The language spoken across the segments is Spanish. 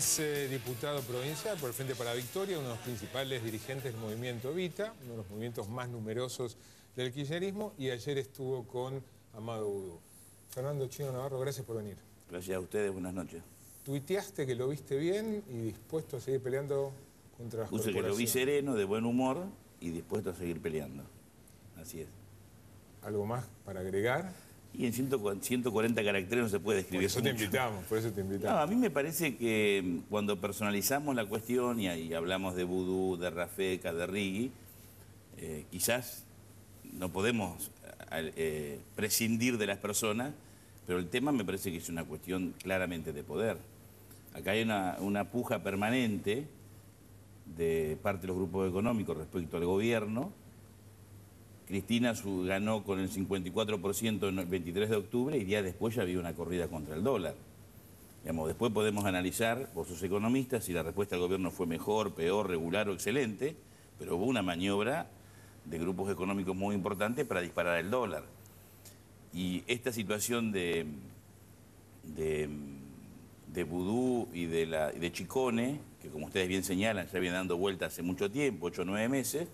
Es diputado provincial por el Frente para la Victoria, uno de los principales dirigentes del movimiento Evita, uno de los movimientos más numerosos del kirchnerismo, y ayer estuvo con Amado Boudou. Fernando Chino Navarro, gracias por venir. Gracias a ustedes, buenas noches. Tuiteaste que lo viste bien y dispuesto a seguir peleando contra las corporaciones. Puse que lo vi sereno, de buen humor y dispuesto a seguir peleando. Así es. ¿Algo más para agregar? Y en 140 caracteres no se puede describir. Por eso te invitamos. No, a mí me parece que cuando personalizamos la cuestión y hablamos de Boudou, de Rafecas, de Rigui, quizás no podemos prescindir de las personas, pero el tema me parece que es una cuestión claramente de poder. Acá hay una puja permanente de parte de los grupos económicos respecto al gobierno. Cristina ganó con el 54% el 23 de octubre y días después ya había una corrida contra el dólar. Digamos, después podemos analizar, vos sos economistas, si la respuesta del gobierno fue mejor, peor, regular o excelente, pero hubo una maniobra de grupos económicos muy importante para disparar el dólar. Y esta situación de Boudou y de Chicone, que como ustedes bien señalan, ya viene dando vuelta hace mucho tiempo, 8 o 9 meses,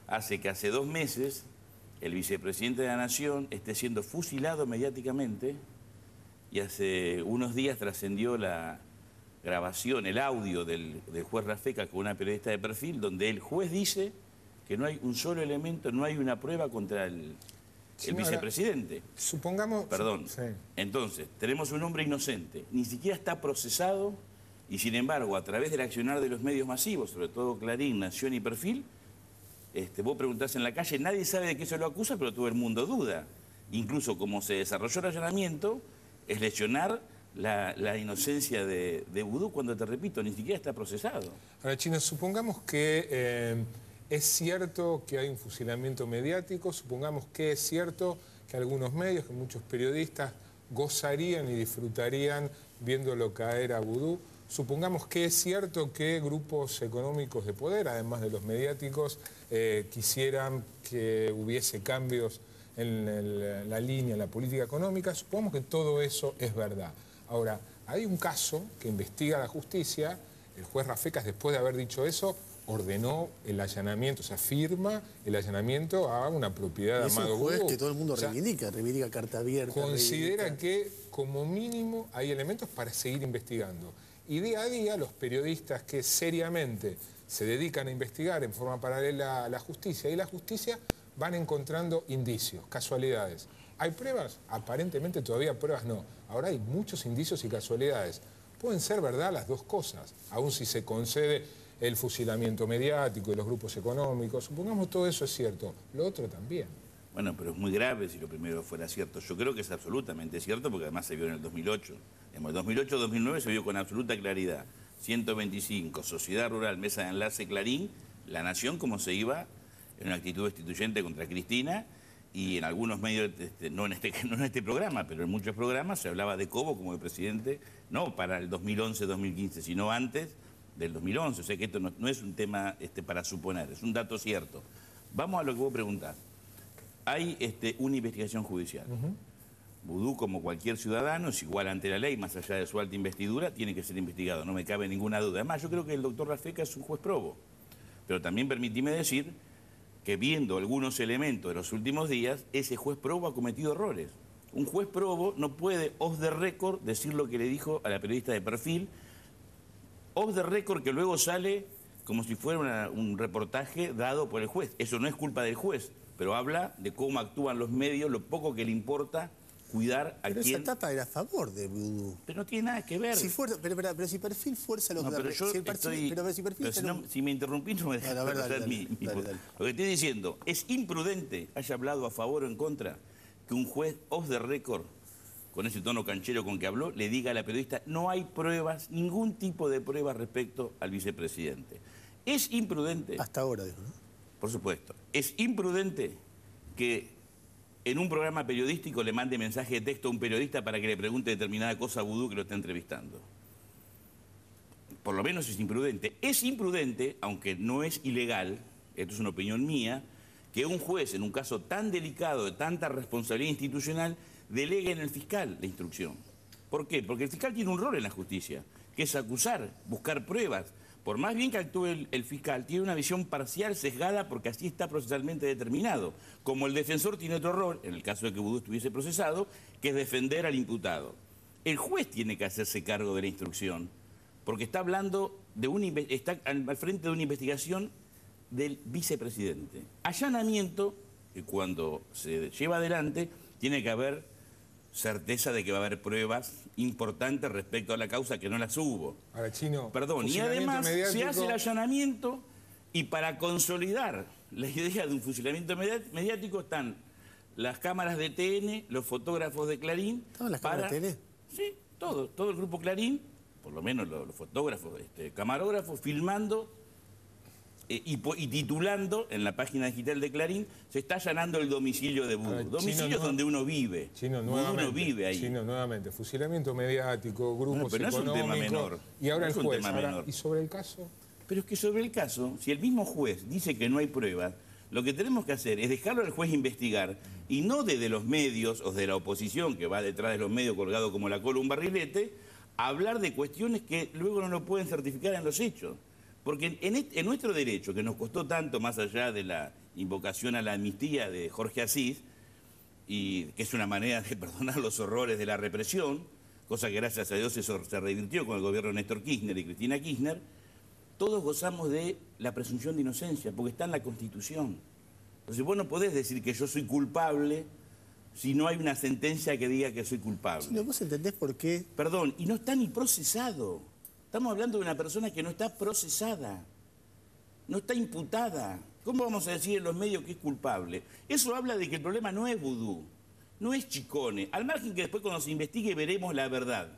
hace que hace 2 meses el vicepresidente de la Nación esté siendo fusilado mediáticamente y hace unos días trascendió la grabación, el audio del juez Rafecas con una periodista de perfil, donde el juez dice que no hay un solo elemento, no hay una prueba contra el vicepresidente. Supongamos... Perdón. Sí. Entonces, tenemos un hombre inocente, ni siquiera está procesado y sin embargo, a través del accionar de los medios masivos, sobre todo Clarín, Nación y Perfil, vos preguntás en la calle, nadie sabe de qué se lo acusa, pero todo el mundo duda. Incluso como se desarrolló el allanamiento, es lesionar la inocencia de Boudou cuando, te repito, ni siquiera está procesado. Ahora, Chino, supongamos que es cierto que hay un fusilamiento mediático, supongamos que es cierto que algunos medios, que muchos periodistas gozarían y disfrutarían viéndolo caer a Boudou. Supongamos que es cierto que grupos económicos de poder, además de los mediáticos, quisieran que hubiese cambios en la línea, en la política económica. Supongamos que todo eso es verdad. Ahora, hay un caso que investiga la justicia. El juez Rafecas, después de haber dicho eso, ordenó el allanamiento, o sea, firma el allanamiento a una propiedad de Amado Boudou. Es un juez que todo el mundo reivindica carta abierta. Considera que, como mínimo, hay elementos para seguir investigando. Y día a día los periodistas que seriamente se dedican a investigar en forma paralela a la justicia y la justicia van encontrando indicios, casualidades. ¿Hay pruebas? Aparentemente todavía pruebas no. Ahora hay muchos indicios y casualidades. Pueden ser verdad las dos cosas, aun si se concede el fusilamiento mediático de los grupos económicos. Supongamos todo eso es cierto, lo otro también. Bueno, pero es muy grave si lo primero fuera cierto. Yo creo que es absolutamente cierto porque además se vio en el 2008. En el 2008-2009 se vio con absoluta claridad. 125, Sociedad Rural, Mesa de Enlace, Clarín, La Nación, como se iba en una actitud destituyente contra Cristina, y en algunos medios, no en este programa, pero en muchos programas se hablaba de Cobo como el presidente, no para el 2011-2015, sino antes del 2011. O sea que esto no es un tema para suponer, es un dato cierto. Vamos a lo que vos preguntás. Hay una investigación judicial. Boudou, como cualquier ciudadano, es igual ante la ley, más allá de su alta investidura, tiene que ser investigado, no me cabe ninguna duda. Además, yo creo que el doctor Rafecas es un juez probo. Pero también permitime decir que viendo algunos elementos de los últimos días, ese juez probo ha cometido errores. Un juez probo no puede, off the record, decir lo que le dijo a la periodista de perfil, off the record que luego sale como si fuera un reportaje dado por el juez. Eso no es culpa del juez, pero habla de cómo actúan los medios, lo poco que le importa cuidar a pero quien... esa etapa era a favor de Boudou. Pero no tiene nada que ver. Si pero si Perfil fuerza los... No, pero yo si me interrumpís no me dejas hacer mi... Lo que estoy diciendo, es imprudente, haya hablado a favor o en contra, que un juez off the record, con ese tono canchero con que habló, le diga a la periodista, no hay pruebas, ningún tipo de pruebas respecto al vicepresidente. Es imprudente... Hasta ahora, dijo, ¿no? Por supuesto. Es imprudente que en un programa periodístico le mande mensaje de texto a un periodista para que le pregunte determinada cosa a Boudou que lo está entrevistando. Por lo menos es imprudente. Es imprudente, aunque no es ilegal, esto es una opinión mía, que un juez en un caso tan delicado, de tanta responsabilidad institucional, delegue en el fiscal la instrucción. ¿Por qué? Porque el fiscal tiene un rol en la justicia. que es acusar, buscar pruebas. Por más bien que actúe el fiscal, tiene una visión parcial, sesgada, porque así está procesalmente determinado. Como el defensor tiene otro rol, en el caso de que Vudú estuviese procesado, que es defender al imputado. El juez tiene que hacerse cargo de la instrucción, porque está hablando de está al frente de una investigación del vicepresidente. Allanamiento, que cuando se lleva adelante, tiene que haber certeza de que va a haber pruebas importantes respecto a la causa que no las hubo. Ahora, Chino, Perdón, y además se hace el allanamiento y para consolidar la idea de un fusilamiento mediático están las cámaras de TN, los fotógrafos de Clarín. ¿Estaban las cámaras de TN? Sí, todo el grupo Clarín, por lo menos los fotógrafos, camarógrafos, filmando y titulando en la página digital de Clarín, se está allanando el domicilio de Vudú. Domicilio es donde uno vive. Uno vive ahí. Chino, nuevamente, fusilamiento mediático, grupos pero no es un tema menor. Y ahora No el es un juez. tema menor. ¿Y sobre el caso? Pero es que sobre el caso, si el mismo juez dice que no hay pruebas, lo que tenemos que hacer es dejarlo al juez investigar y no desde los medios o de la oposición, que va detrás de los medios colgado como la cola un barrilete, hablar de cuestiones que luego no lo pueden certificar en los hechos. Porque en nuestro derecho, que nos costó tanto más allá de la invocación a la amnistía de Jorge Asís, y que es una manera de perdonar los horrores de la represión, cosa que gracias a Dios eso se revirtió con el gobierno de Néstor Kirchner y Cristina Kirchner, todos gozamos de la presunción de inocencia, porque está en la Constitución. Entonces vos no podés decir que yo soy culpable si no hay una sentencia que diga que soy culpable. Sí, ¿vos entendés por qué? Perdón, y no está ni procesado. Estamos hablando de una persona que no está procesada, no está imputada. ¿Cómo vamos a decir en los medios que es culpable? Eso habla de que el problema no es Vudú, no es Chicone, al margen que después cuando se investigue veremos la verdad.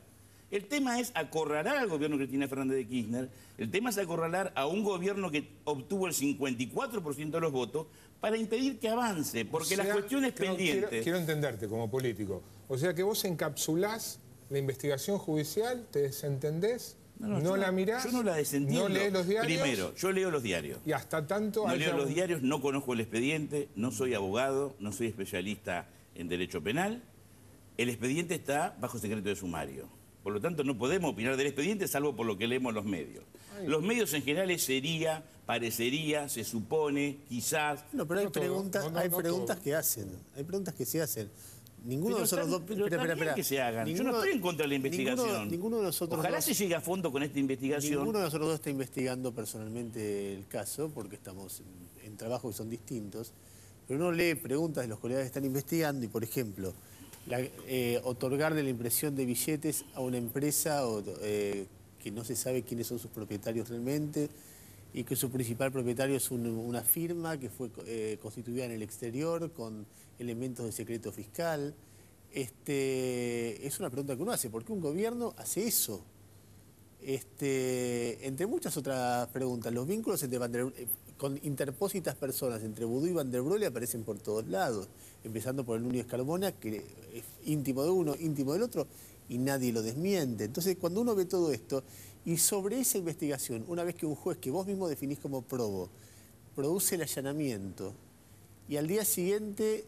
El tema es acorralar al gobierno de Cristina Fernández de Kirchner, el tema es acorralar a un gobierno que obtuvo el 54% de los votos para impedir que avance, porque las cuestiones pendientes... Quiero entenderte como político. O sea que vos encapsulás la investigación judicial, te desentendés, no la mirás, yo no la desentiendo. no lees los diarios. Primero, yo leo los diarios. Y hasta tanto... No leo los diarios, no conozco el expediente, no soy abogado, no soy especialista en derecho penal. El expediente está bajo secreto de sumario. Por lo tanto, no podemos opinar del expediente salvo por lo que leemos los medios. Los medios en general sería, parecería, se supone, quizás... No, pero hay preguntas que hacen. Hay preguntas que se hacen. Ninguno de nosotros dos... Espera. Que se hagan. Yo no estoy en contra de la investigación. Ninguno de nosotros Ojalá dos, se llegue a fondo con esta investigación. Ninguno de nosotros dos está investigando personalmente el caso, porque estamos en trabajos que son distintos. Pero uno lee preguntas de los colegas que están investigando y, por ejemplo, otorgarle la impresión de billetes a una empresa que no se sabe quiénes son sus propietarios realmente y que su principal propietario es una firma que fue constituida en el exterior con elementos de secreto fiscal. Es una pregunta que uno hace. ¿Por qué un gobierno hace eso? Entre muchas otras preguntas, los vínculos con interpósitas personas entre Vudú y Van der Brohe aparecen por todos lados, empezando por el Núñez Carmona, que es íntimo de uno, íntimo del otro, y nadie lo desmiente. Entonces, cuando uno ve todo esto, y sobre esa investigación, una vez que un juez que vos mismo definís como probo, produce el allanamiento, y al día siguiente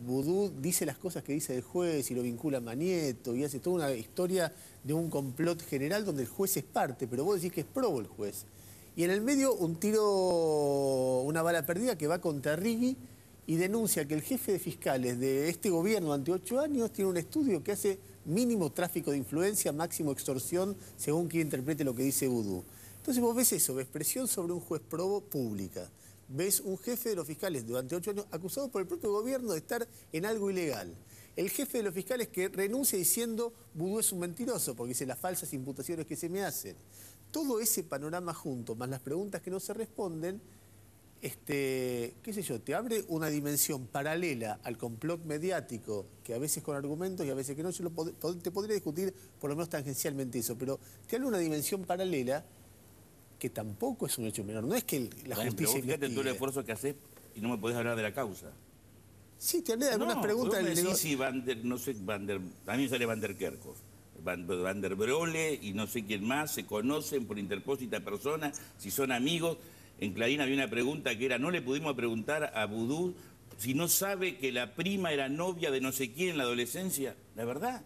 Vudú dice las cosas que dice el juez y lo vincula a Manieto, y hace toda una historia de un complot general donde el juez es parte, pero vos decís que es probo el juez. Y en el medio una bala perdida que va contra Rigui y denuncia que el jefe de fiscales de este gobierno durante 8 años tiene un estudio que hace mínimo tráfico de influencia, máximo extorsión, según quien interprete lo que dice Vudú. Entonces vos ves eso, ves presión sobre un juez probo pública. Ves un jefe de los fiscales durante 8 años acusado por el propio gobierno de estar en algo ilegal. El jefe de los fiscales que renuncia diciendo Vudú es un mentiroso porque dice las falsas imputaciones que se me hacen. Todo ese panorama junto, más las preguntas que no se responden, qué sé yo, te abre una dimensión paralela al complot mediático, que a veces con argumentos y a veces que no. Yo te podría discutir por lo menos tangencialmente eso, pero te abre una dimensión paralela que tampoco es un hecho menor. No es que la justicia investigue. Fíjate todo el esfuerzo que haces y no me podés hablar de la causa. Sí, te hablé de algunas preguntas. A mí me sale Van der Kerkhoff. Van der Brohe y no sé quién más, se conocen por interpósita persona, si son amigos. En Clarín había una pregunta que era, no le pudimos preguntar a Vudú si no sabe que la prima era novia de no sé quién en la adolescencia. La verdad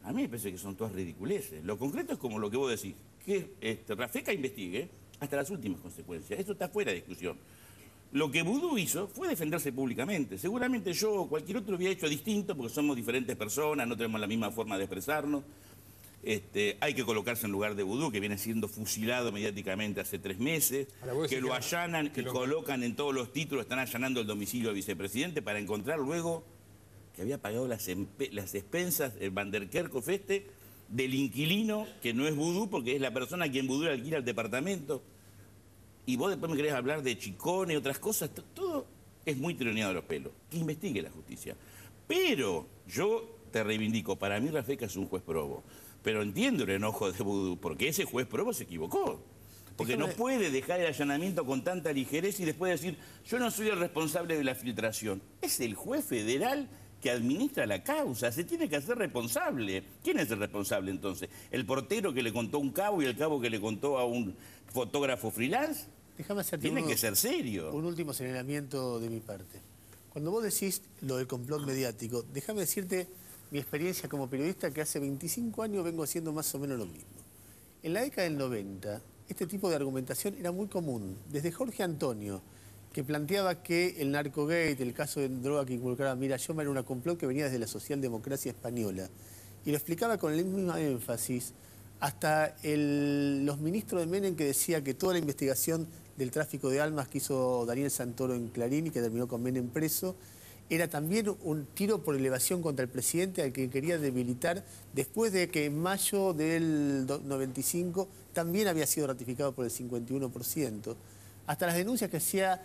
A mí me parece que son todas ridiculeces. Lo concreto es como lo que vos decís, que Rafecas investigue hasta las últimas consecuencias. Esto está fuera de discusión. Lo que Vudú hizo fue defenderse públicamente. Seguramente yo o cualquier otro hubiera hecho distinto porque somos diferentes personas, no tenemos la misma forma de expresarnos. Hay que colocarse en lugar de Vudú, que viene siendo fusilado mediáticamente hace 3 meses, que lo allanan y colocan en todos los títulos, están allanando el domicilio del vicepresidente para encontrar luego que había pagado las expensas, el Van der Kerkhoff del inquilino, que no es Vudú, porque es la persona a quien Vudú le alquila el departamento. Y vos después me querés hablar de Chicone y otras cosas. Todo es muy tironeado de los pelos. Que investigue la justicia. Pero yo te reivindico, para mí Rafecas es un juez probo. Pero entiendo el enojo de Vudú, porque ese juez probo se equivocó. Porque no puede dejar el allanamiento con tanta ligereza y después decir, yo no soy el responsable de la filtración. Es el juez federal que administra la causa, se tiene que hacer responsable. ¿Quién es el responsable entonces? ¿El portero que le contó a un cabo y el cabo que le contó a un fotógrafo freelance? Déjame hacerte Tiene que ser serio. Un último señalamiento de mi parte. Cuando vos decís lo del complot mediático, déjame decirte mi experiencia como periodista, que hace 25 años vengo haciendo más o menos lo mismo. En la década del 90, este tipo de argumentación era muy común. Desde Jorge Antonio, que planteaba que el narcogate, el caso de droga que involucraba a Mira Yoma, era una complot que venía desde la socialdemocracia española. Y lo explicaba con el mismo énfasis, hasta los ministros de Menem, que decía que toda la investigación del tráfico de armas que hizo Daniel Santoro en Clarín y que terminó con Menem preso, era también un tiro por elevación contra el presidente al que quería debilitar después de que en mayo del 95 también había sido ratificado por el 51%. Hasta las denuncias que hacía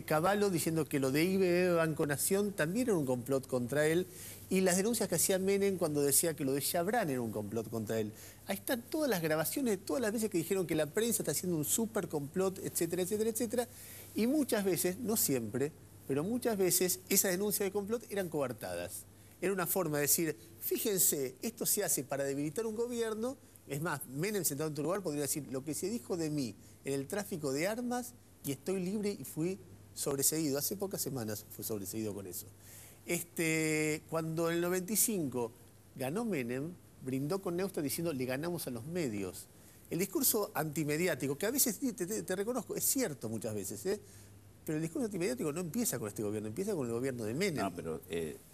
Cavallo diciendo que lo de IBE Banco Nación también era un complot contra él, y las denuncias que hacía Menem cuando decía que lo de Chabrán era un complot contra él. Ahí están todas las grabaciones de todas las veces que dijeron que la prensa está haciendo un súper complot, etcétera, etcétera, etcétera, y muchas veces, no siempre, pero muchas veces esas denuncias de complot eran coartadas. Era una forma de decir, fíjense, esto se hace para debilitar un gobierno. Es más, Menem, sentado en tu lugar, podría decir, lo que se dijo de mí en el tráfico de armas, y estoy libre y fui sobreseído. Hace pocas semanas fui sobreseído con eso. Cuando en el 95 ganó Menem, brindó con Neustadt diciendo, le ganamos a los medios. El discurso antimediático, que a veces, te reconozco, es cierto muchas veces, pero el discurso antimediático no empieza con este gobierno, empieza con el gobierno de Menem. No, pero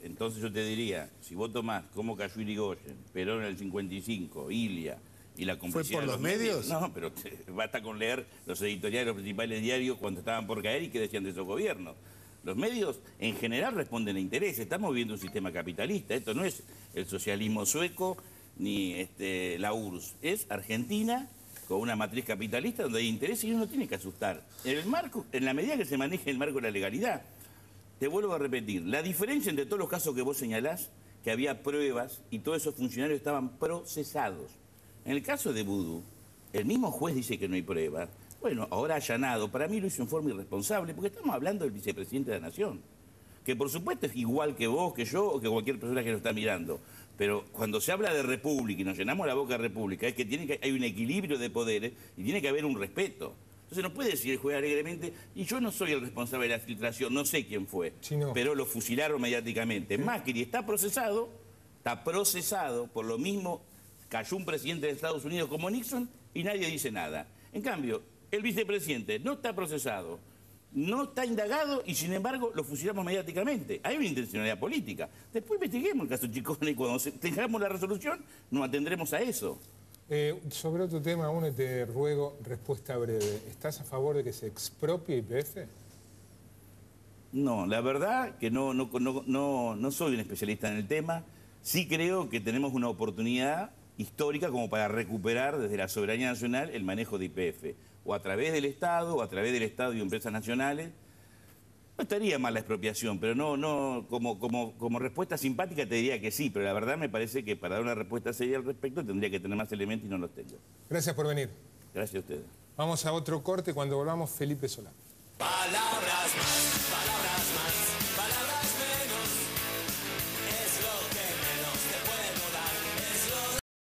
entonces yo te diría, si vos tomás cómo cayó Irigoyen, Perón en el 55, Ilia y la complicidad ¿Fue por los medios? No, pero basta con leer los editoriales de los principales diarios cuando estaban por caer y qué decían de esos gobiernos. Los medios en general responden a intereses. Estamos viviendo un sistema capitalista. Esto no es el socialismo sueco ni la URSS. Es Argentina con una matriz capitalista donde hay intereses y uno tiene que asustar. En la medida que se maneje el marco de la legalidad, te vuelvo a repetir, la diferencia entre todos los casos que vos señalás, que había pruebas y todos esos funcionarios estaban procesados. En el caso de Vudú, el mismo juez dice que no hay pruebas. Bueno, ahora allanado, para mí lo hizo en forma irresponsable, porque estamos hablando del vicepresidente de la Nación, que por supuesto es igual que vos, que yo o que cualquier persona que nos está mirando. Pero cuando se habla de república y nos llenamos la boca de república, es que hay un equilibrio de poderes y tiene que haber un respeto. Entonces no puede decir el juez alegremente, y yo no soy el responsable de la filtración, no sé quién fue, pero lo fusilaron mediáticamente. Macri está procesado por lo mismo, cayó un presidente de Estados Unidos como Nixon y nadie dice nada. En cambio, el vicepresidente no está procesado, no está indagado y sin embargo lo fusilamos mediáticamente. Hay una intencionalidad política. Después investiguemos el caso Chicone y cuando tengamos la resolución nos atendremos a eso. Sobre otro tema, aún te ruego respuesta breve. ¿Estás a favor de que se expropie YPF? No, la verdad que no soy un especialista en el tema. Sí creo que tenemos una oportunidad histórica como para recuperar desde la soberanía nacional el manejo de YPF. O a través del Estado, y empresas nacionales. No estaría mal la expropiación, pero como respuesta simpática te diría que sí, pero la verdad me parece que para dar una respuesta seria al respecto tendría que tener más elementos y no los tengo. Gracias por venir. Gracias a ustedes. Vamos a otro corte, cuando volvamos Felipe Solá. Palabras más.